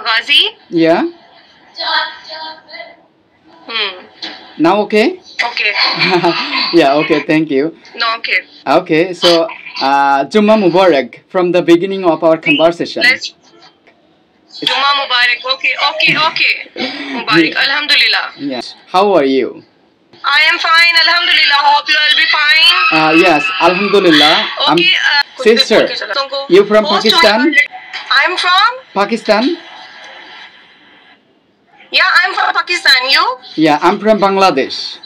Ghazi. Yeah. Now okay? Okay. Yeah, okay, thank you. No, okay. Okay, so Jumma Mubarak from the beginning of our conversation. Let's. Juma Mubarak. Okay. Mubarak. Alhamdulillah. Yes. How are you? I am fine. Alhamdulillah. Hope you will be fine. Yes, Alhamdulillah. Okay. Sister, you from Pakistan? I'm from. Pakistan? Yeah, I'm from Pakistan. You? Yeah, I'm from Bangladesh.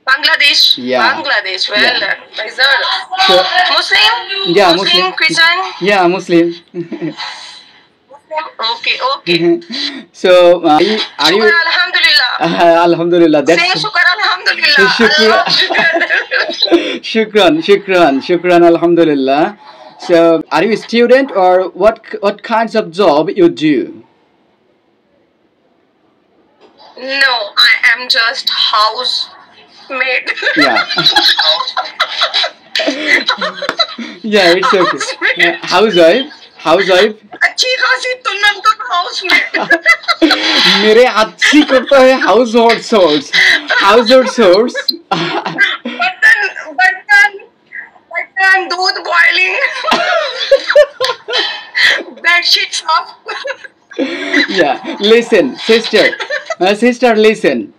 Bangladesh. Yeah. Bangladesh. Well Yeah. done. Result. So, Muslim? yeah, Muslim. Christian? Yeah, Muslim. Okay. So, are you? Shukr, Alhamdulillah. Alhamdulillah. Say shukr, Alhamdulillah. Shukran, Alhamdulillah. So, are you a student or what kinds of job you do? No, I am just housemaid. Yeah. Yeah, it's okay. Housewife. अच्छी खासी तुलना तो housemaid. मेरे अच्छी करता है household chores. बर्तन दूध boiling. Bedsheet साफ. Yeah, listen, sister, listen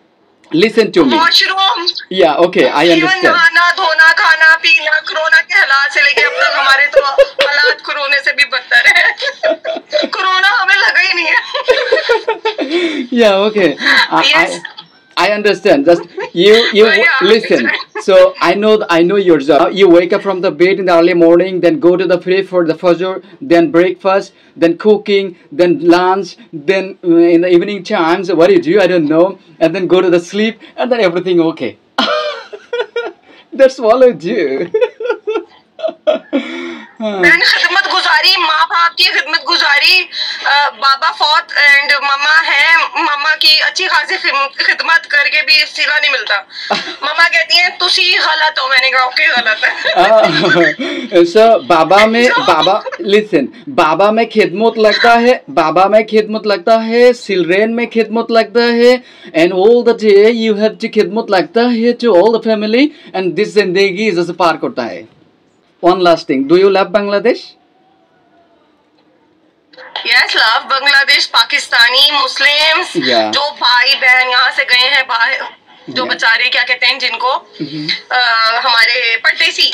to me. Washroom. Yeah, okay, I understand. नहाना धोना खाना पीना कोरोना के हालात से लेके अब तक हमारे तो हालात कोरोना से भी बदतर है. कोरोना हमें लगा ही नहीं है. Yeah, okay. Yes. I understand. Just you Yeah, listen. So I know your job. You wake up from the bed in the early morning, then go to the pray for the fajr, then breakfast, then cooking, then lunch, then in the evening times, what do you do? I don't know. And then go to the sleep, and then everything okay. That's all I do. मैंने खिदमत गुजारी माँ बाप की खिदमत गुजारी बाबा फौत and मम्मा है मम्मा की अच्छी खासी खिदमत करके भी सिला नहीं मिलता मम्मा कहती हैं तुसी गलत हो मैंने कहा ओके गलत है so बाबा में खिदमत लगता है चिल्ड्रेन में खिदमत लगता है and all the day you have to खिदमत लगता है to all the family and this जिंदगी जैसे पार करता है. One last thing, do you love Bangladesh? Yes, love Bangladesh, Pakistani, Muslims, Yeah. जो भाई बहन यहाँ से गए हैं बाहर जो Yeah. बेचारे क्या कहते हैं जिनको हमारे परदेसी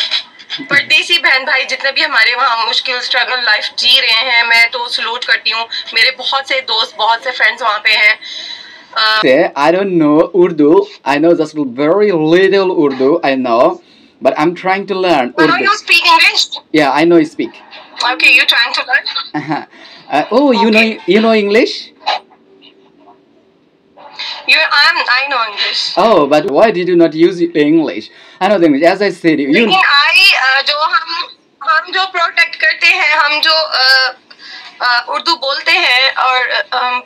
बहन भाई जितने भी हमारे वहाँ मुश्किल स्ट्रगल लाइफ जी रहे हैं मैं तो सलूट करती हूँ. मेरे बहुत से दोस्त बहुत से फ्रेंड्स वहाँ पे हैं. I don't know Urdu. I know just very little Urdu. I know, but I'm trying to learn I know Urdu. you speak English. Yeah, I know you speak. Okay, you trying to learn? Uh-huh. You know English? I know English. Oh, but why did you not use English? I know the English. As I said, you. लेकिन जो हम जो protect करते हैं हम जो उर्दू बोलते हैं और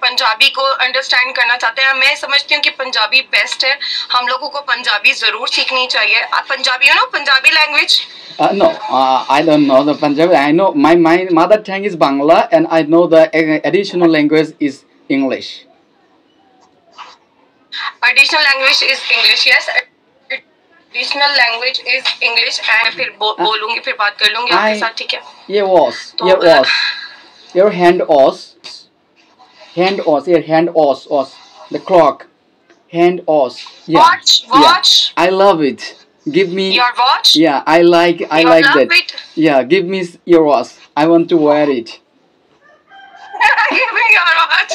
पंजाबी को अंडरस्टैंड करना चाहते हैं मैं समझती हूँ कि पंजाबी बेस्ट है. हम लोगों को पंजाबी जरूर सीखनी चाहिए. Punjabi Punjabi language. No, I don't know the Punjabi. I know my mother tongue is Bangla, and I know the additional language is English. Additional language is English. Yes. Additional language is English. And फिर बोलूँगी फिर बात कर लूँगी आपके साथ ठीक है. Your hand os, the clock, hand os. Yeah. Watch. Yeah. I love it. Give me Your watch. Yeah, I like love that. it? Yeah, give me your watch. I want to wear it. Give me your watch.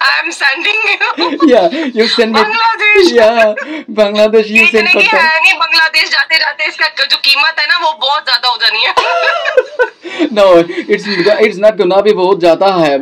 I'm sending you. Yeah, you send me. Bangladesh. Yeah, Bangladesh. You send इतने की है नहीं बांग्लादेश जाते जाते इसका जो कीमत है ना वो बहुत ज्यादा हो जानी है. No, it's not gonna be बहुत ज्यादा है.